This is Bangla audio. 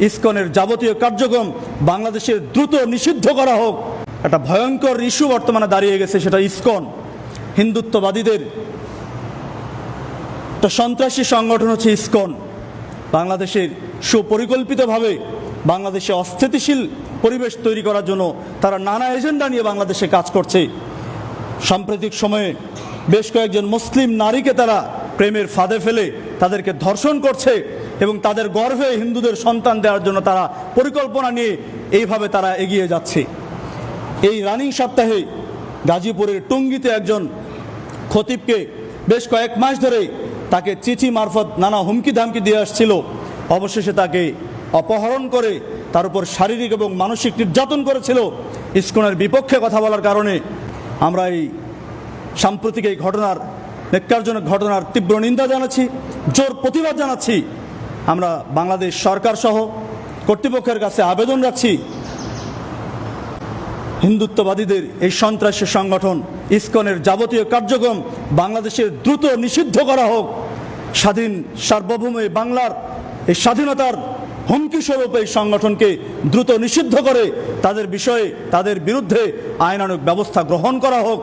ইসকনের যাবতীয় কার্যক্রম বাংলাদেশে দ্রুত নিষিদ্ধ করা হোক। একটা ভয়ঙ্কর ইস্যু বর্তমানে দাঁড়িয়ে গেছে, সেটা ইসকন। হিন্দুত্ববাদীদের একটা সন্ত্রাসী সংগঠন হচ্ছে ইসকন। বাংলাদেশের সুপরিকল্পিতভাবে বাংলাদেশে অস্থিতিশীল পরিবেশ তৈরি করার জন্য তারা নানা এজেন্ডা নিয়ে বাংলাদেশে কাজ করছে। সাম্প্রতিক সময়ে বেশ কয়েকজন মুসলিম নারীকে তারা প্রেমের ফাঁদে ফেলে তাদেরকে ধর্ষণ করছে এবং তাদের গর্ভে হিন্দুদের সন্তান দেওয়ার জন্য তারা পরিকল্পনা নিয়ে এইভাবে তারা এগিয়ে যাচ্ছে। এই রানিং সপ্তাহে গাজীপুরের টঙ্গীতে একজন খতিবকে বেশ কয়েক মাস ধরে তাকে চিঠি মারফত নানা হুমকি ধামকি দিয়ে আসছিল। অবশেষে তাকে অপহরণ করে তার উপর শারীরিক এবং মানসিক নির্যাতন করেছিল। ইসকনের বিপক্ষে কথা বলার কারণে আমরা এই সাম্প্রতিক এই ঘটনার, ন্যাক্কারজনক ঘটনার তীব্র নিন্দা জানাচ্ছি, জোর প্রতিবাদ জানাচ্ছি। আমরা বাংলাদেশ সরকার সহ কর্তৃপক্ষের কাছে আবেদন রাখছি, হিন্দুত্ববাদীদের এই সন্ত্রাসী সংগঠন ইসকনের যাবতীয় কার্যক্রম বাংলাদেশে দ্রুত নিষিদ্ধ করা হোক। স্বাধীন সার্বভৌম বাংলার এই স্বাধীনতার হুমকি স্বরূপ এই সংগঠনকে দ্রুত নিষিদ্ধ করে তাদের বিষয়ে, তাদের বিরুদ্ধে আইনানুগ ব্যবস্থা গ্রহণ করা হোক।